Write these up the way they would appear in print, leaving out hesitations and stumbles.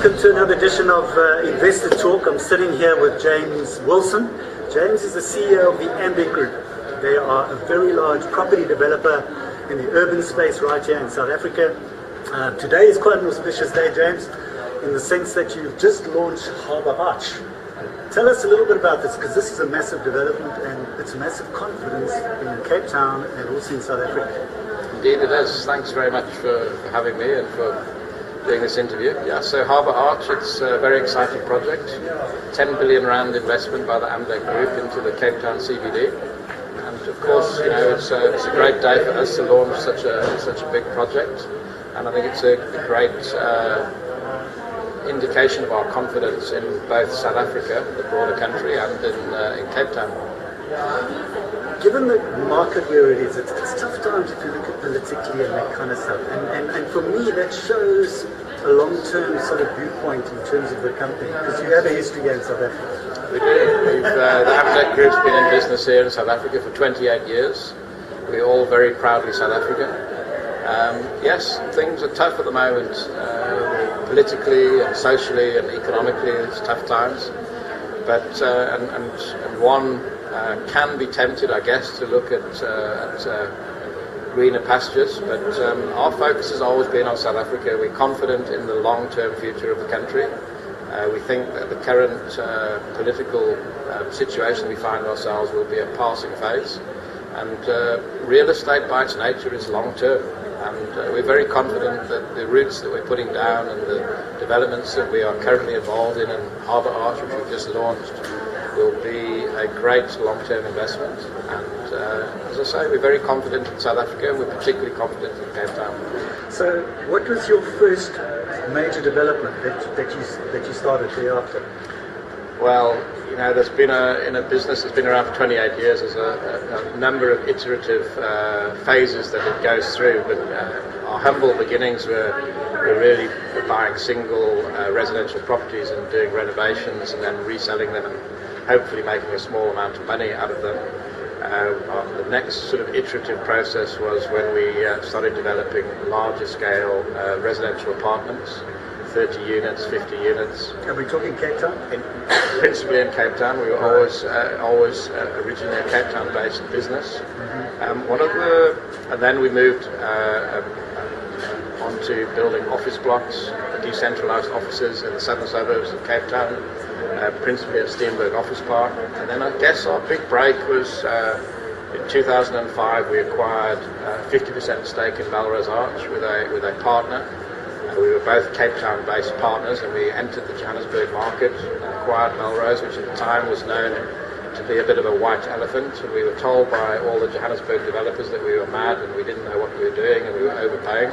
Welcome to another edition of Investor Talk. I'm sitting here with James Wilson. James is the CEO of the Evergreen. They are a very large property developer in the urban space right here in South Africa. Today is quite an auspicious day, James, in the sense that you've just launched Harbour Arch. Tell us a little bit about this, because this is a massive development and it's massive confidence in Cape Town and also in South Africa. Indeed it is. Thanks very much for having me and for doing this interview. Yeah, so Harbour Arch, it's a very exciting project. 10 billion rand investment by the Amdek Group into the Cape Town CBD. And of course, you know, it's a great day for us to launch such a big project. And I think it's a great indication of our confidence in both South Africa, the broader country, and in Cape Town. Given the market where it is, it's tough times if you look at politically and that kind of stuff. And for me, that shows a long-term sort of viewpoint in terms of the company, because you have a history here in South Africa. We do. The Amdek Group's been in business here in South Africa for 28 years. We're all very proudly South African. Yes, things are tough at the moment. Politically and socially and economically, it's tough times. But and one can be tempted, I guess, to look at greener pastures. But our focus has always been on South Africa. We're confident in the long-term future of the country. We think that the current political situation we find ourselves will be a passing phase. And real estate, by its nature, is long-term. And we're very confident that the routes that we're putting down and the developments that we are currently involved in Harbour Arch, which we've just launched, will be a great long-term investment. And as I say, we're very confident in South Africa. We're particularly confident in Cape Town. So, what was your first major development that you started thereafter? Well, you know, there's been in a business that's been around for 28 years, there's a number of iterative phases that it goes through. But our humble beginnings were really buying single residential properties and doing renovations and then reselling them and hopefully making a small amount of money out of them. The next sort of iterative process was when we started developing larger scale residential apartments. 30 units, 50 units. Are we talking Cape Town? Principally in Cape Town. We were always originally a Cape Town-based business. And then we moved onto building office blocks, decentralised offices in the southern suburbs of Cape Town, principally at Steenberg Office Park. And then I guess our big break was in 2005. We acquired a 50% stake in Melrose Arch with a partner. We were both Cape Town-based partners, and we entered the Johannesburg market and acquired Melrose, which at the time was known to be a bit of a white elephant. And we were told by all the Johannesburg developers that we were mad and we didn't know what we were doing and we were overpaying.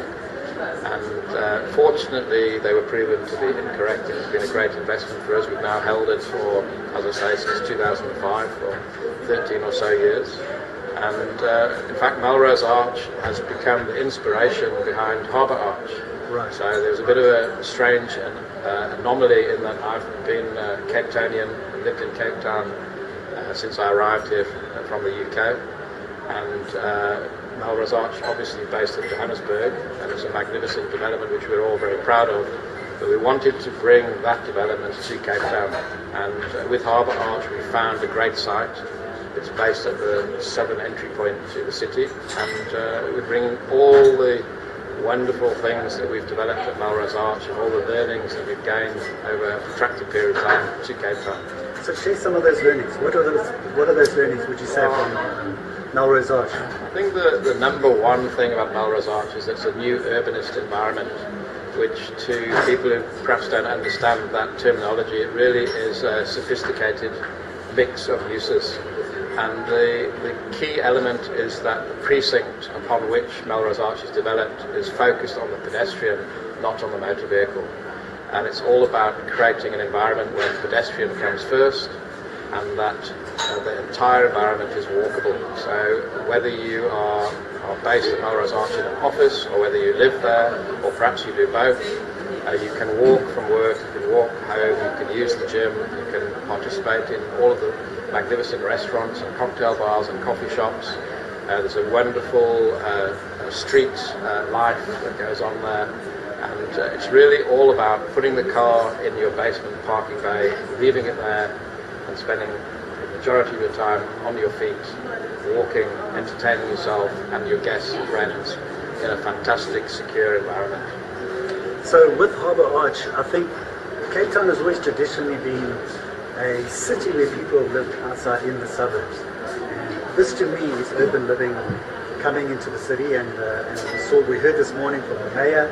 And fortunately, they were proven to be incorrect. It's been a great investment for us. We've now held it for, as I say, since 2005, for 13 or so years. And in fact, Melrose Arch has become the inspiration behind Harbour Arch. Right. So there's a bit of a strange anomaly in that I've been Cape Townian, lived in Cape Town since I arrived here from the UK, and Melrose Arch obviously based in Johannesburg, and it's a magnificent development which we're all very proud of, but we wanted to bring that development to Cape Town, and with Harbour Arch we found a great site. It's based at the southern entry point to the city, and we're bringing all the wonderful things that we've developed at Melrose Arch and all the learnings that we've gained over a protracted period of time to Cape Town. So share some of those learnings. What are those learnings, would you say, from Melrose Arch? I think the number one thing about Melrose Arch is it's a new urbanist environment, which to people who perhaps don't understand that terminology, it really is a sophisticated mix of uses. And the key element is that the precinct upon which Melrose Arch is developed is focused on the pedestrian, not on the motor vehicle. And it's all about creating an environment where the pedestrian comes first and that the entire environment is walkable. So whether you are based at Melrose Arch in an office or whether you live there or perhaps you do both, you can walk from work, you can walk home, you can use the gym, you can participate in all of the magnificent restaurants and cocktail bars and coffee shops. There's a wonderful street life that goes on there. And it's really all about putting the car in your basement parking bay, leaving it there, and spending the majority of your time on your feet, walking, entertaining yourself and your guests and friends in a fantastic, secure environment. So with Harbour Arch, I think Cape Town has always traditionally been a city where people have lived outside in the suburbs. And this to me is urban living coming into the city, and we heard this morning from the mayor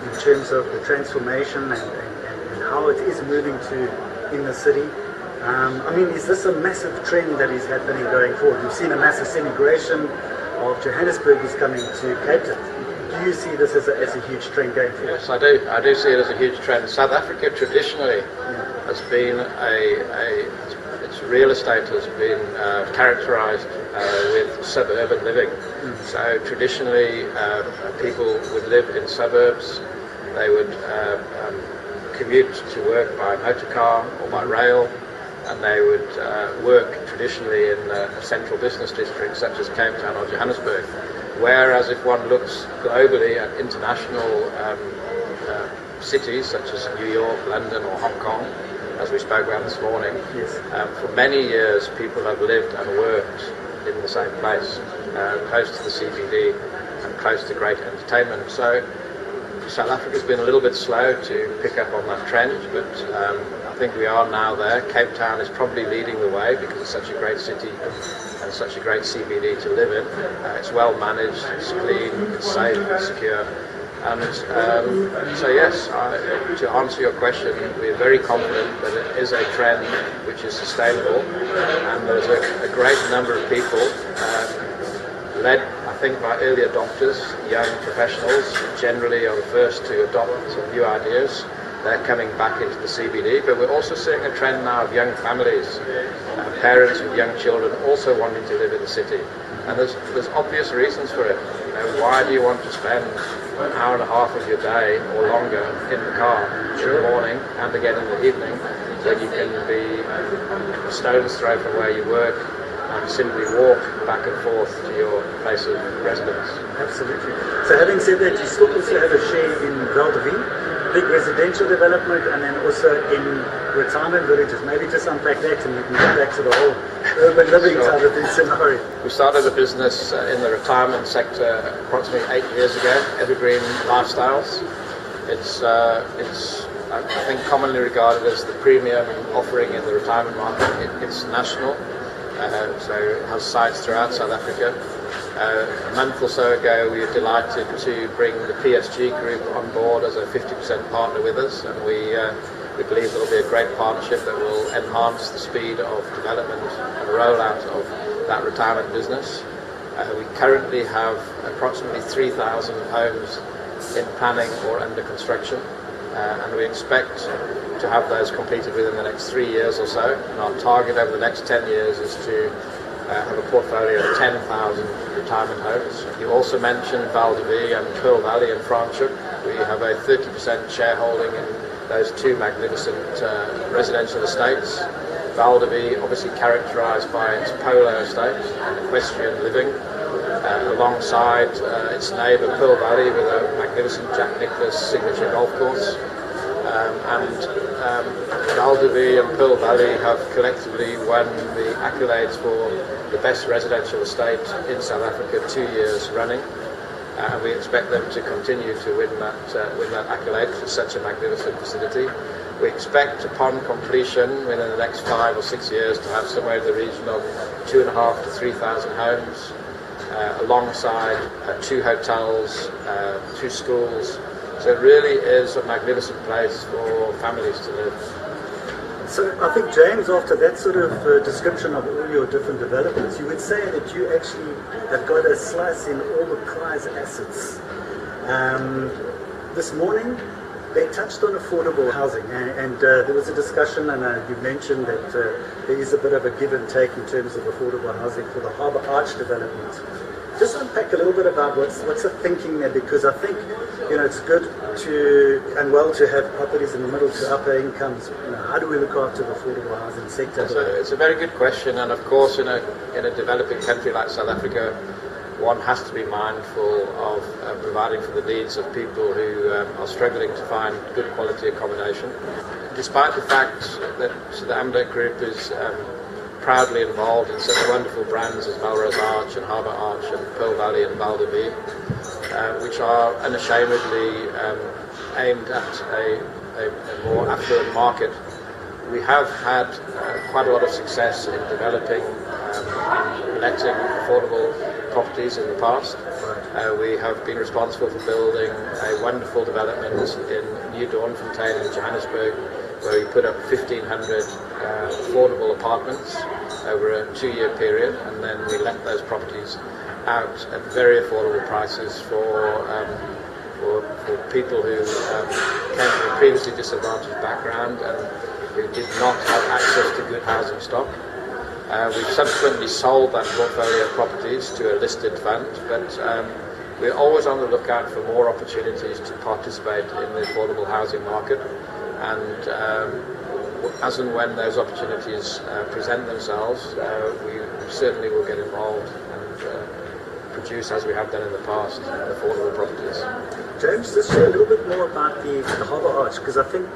in terms of the transformation and how it is moving to in the city. I mean, is this a massive trend that is happening going forward? We've seen a massive immigration of Johannesburg is coming to Cape Town. Do you see this as a huge trend going forward? Yes, I do. I do see it as a huge trend. South Africa traditionally has been its real estate has been characterised with suburban living. So traditionally, people would live in suburbs. They would commute to work by motor car or by rail, and they would work traditionally in central business districts such as Cape Town or Johannesburg. Whereas if one looks globally at international cities such as New York, London or Hong Kong, as we spoke about this morning, for many years people have lived and worked in the same place, close to the CBD and close to great entertainment. So South Africa's been a little bit slow to pick up on that trend, but I think we are now there. Cape Town is probably leading the way because it's such a great city and such a great CBD to live in. It's well managed, it's clean, it's safe, it's secure. And so yes, to answer your question, we're very confident that it is a trend which is sustainable, and there's a great number of people led, I think, by early adopters, young professionals generally are the first to adopt new ideas. They're coming back into the CBD, but we're also seeing a trend now of young families, parents with young children also wanting to live in the city. And there's obvious reasons for it. You know, why do you want to spend an hour and a half of your day or longer in the car in the morning and again in the evening when you can be a stone's throw from where you work and simply walk back and forth to your place of residence? Absolutely. So having said that, you still also have a share in Val de Vie, big residential development, and then also in retirement villages. Maybe just unpack that and we can get back to the whole urban living type of thing scenario. We started a business in the retirement sector approximately 8 years ago, Evergreen Lifestyles. It's I think commonly regarded as the premium offering in the retirement market. It's national, so it has sites throughout South Africa. A month or so ago, we were delighted to bring the PSG Group on board as a 50% partner with us, and we believe there will be a great partnership that will enhance the speed of development and rollout of that retirement business. We currently have approximately 3,000 homes in planning or under construction, and we expect to have those completed within the next 3 years or so. And our target over the next 10 years is to have a portfolio of 10,000 retirement homes. You also mentioned Val de Vie and Pearl Valley in Franschhoek. We have a 30% shareholding in those two magnificent residential estates. Val de Vie obviously characterised by its polo estate and equestrian living, alongside its neighbour Pearl Valley with a magnificent Jack Nicklaus signature golf course. Val de Vie and Pearl Valley have collectively won the accolades for the best residential estate in South Africa 2 years running, and we expect them to continue to win that accolade for such a magnificent facility. We expect upon completion within the next 5 or 6 years to have somewhere in the region of 2,500 to 3,000 homes, alongside 2 hotels, 2 schools. So it really is a magnificent place for families to live. So I think, James, after that sort of description of all your different developments, you would say that you actually have got a slice in all the prize assets. This morning, they touched on affordable housing, and there was a discussion, and you mentioned that there is a bit of a give and take in terms of affordable housing for the Harbour Arch development. Just unpack a little bit about what's the thinking there, because I think it's good to have properties in the middle to upper incomes. How do we look after the affordable housing sector? It's a very good question, and of course in a developing country like South Africa, one has to be mindful of providing for the needs of people who are struggling to find good quality accommodation. Despite the fact that the Amdec Group is proudly involved in such wonderful brands as Melrose Arch and Harbour Arch and Pearl Valley and Val de Vie, which are unashamedly aimed at a more affluent market, we have had quite a lot of success in developing and letting affordable properties in the past. We have been responsible for building a wonderful development in New Doornfontein in Johannesburg, where we put up 1,500 affordable apartments over a 2-year period, and then we let those properties out at very affordable prices for people who came from a previously disadvantaged background and who did not have access to good housing stock. We've subsequently sold that portfolio of properties to a listed fund, but we're always on the lookout for more opportunities to participate in the affordable housing market, and as and when those opportunities present themselves, we certainly will get involved and produce, as we have done in the past, affordable properties. James, just share a little bit more about the Harbour Arch, because I think,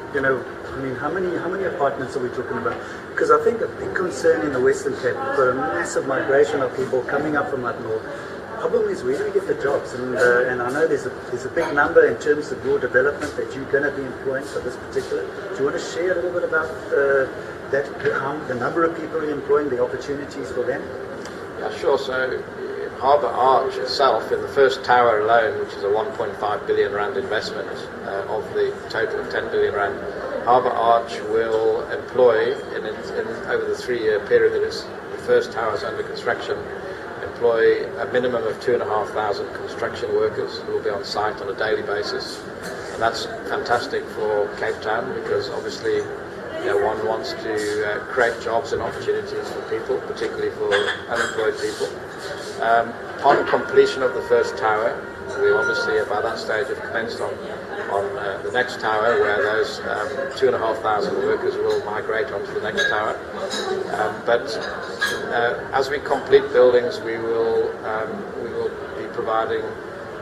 how many apartments are we talking about? Because I think a big concern in the Western Cape, we've got a massive migration of people coming up from up north. The problem is, where do we get the jobs? And I know there's a big number in terms of your development that you're going to be employing for this particular. Do you want to share a little bit about the number of people you're employing, the opportunities for them? Yeah, sure. So Harbour Arch itself, in the first tower alone, which is a 1.5 billion rand investment of the total of 10 billion rand, Harbour Arch will employ, over the 3-year period that the first tower is under construction, employ a minimum of 2,500 construction workers who will be on site on a daily basis. And that's fantastic for Cape Town, because obviously one wants to create jobs and opportunities for people, particularly for unemployed people. Upon completion of the first tower, we obviously by that stage have commenced on the next tower, where those 2,500 workers will migrate onto the next tower. But as we complete buildings, we will be providing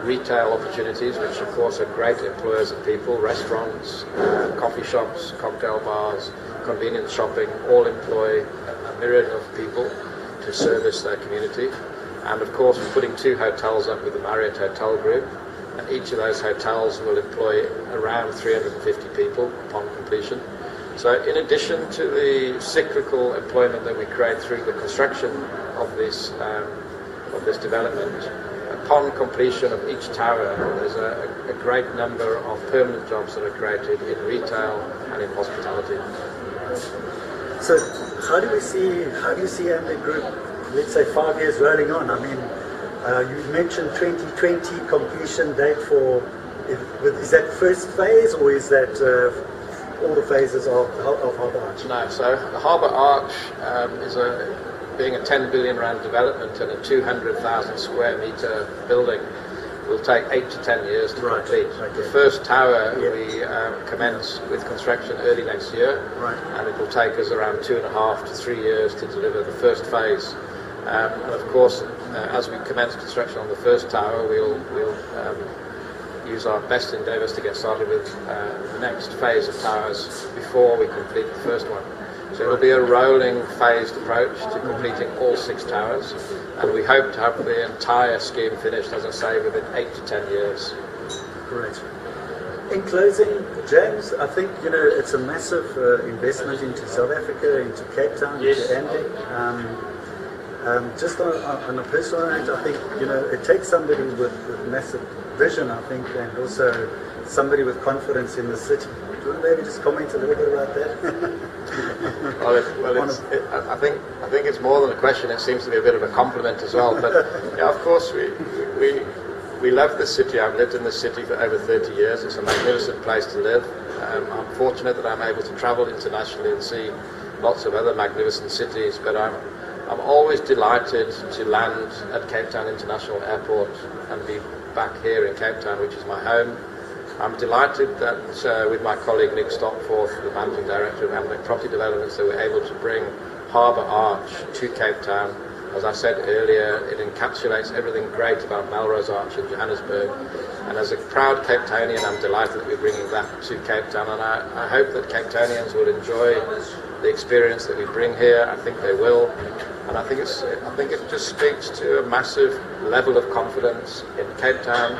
retail opportunities, which of course are great employers of people: restaurants, coffee shops, cocktail bars, convenience shopping, all employ a myriad of people to service their community. And of course, we're putting 2 hotels up with the Marriott Hotel Group, and each of those hotels will employ around 350 people upon completion. So in addition to the cyclical employment that we create through the construction of this development, upon completion of each tower, there's a great number of permanent jobs that are created in retail and in hospitality. So how do you see Amdec Group, let's say 5 years rolling on? I mean, you mentioned 2020 completion date for, is that first phase, or is that all the phases of Harbour Arch? No, so the Harbour Arch being a 10 billion rand development and a 200,000 square metre building, will take 8 to 10 years to complete. Okay. The first tower we commence with construction early next year, and it will take us around 2.5 to 3 years to deliver the first phase. And of course, as we commence construction on the first tower, we'll use our best endeavours to get started with the next phase of towers before we complete the first one. So it will be a rolling phased approach to completing all 6 towers, and we hope to have the entire scheme finished, as I say, within 8 to 10 years. Great. In closing, James, I think it's a massive investment into South Africa, into Cape Town, into Amdec. Just on a personal note, I think it takes somebody with massive vision, I think, and also somebody with confidence in the city. Do you want to maybe just comment a little bit about that? I think it's more than a question. It seems to be a bit of a compliment as well. But yeah, of course, we love this city. I've lived in this city for over 30 years. It's a magnificent place to live. I'm fortunate that I'm able to travel internationally and see lots of other magnificent cities. But I'm always delighted to land at Cape Town International Airport and be back here in Cape Town, which is my home. I'm delighted that with my colleague Nick Stopforth, the Managing Director of Amdec Property Developments, that we're able to bring Harbour Arch to Cape Town As I said earlier, it encapsulates everything great about Melrose Arch in Johannesburg. And as a proud Cape Townian, I'm delighted that we're bringing that to Cape Town. And I hope that Cape Townians will enjoy the experience that we bring here. I think they will. And I think it just speaks to a massive level of confidence in Cape Town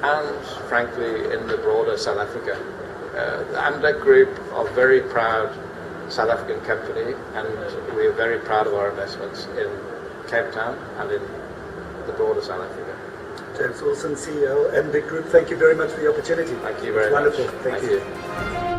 and, frankly, in the broader South Africa. The Amdek Group are very proud South African company, and we are very proud of our investments in Cape Town and in the broader South Africa. James Wilson, CEO, Amdek Group, thank you very much for the opportunity. Thank you very much. Wonderful. Thank you.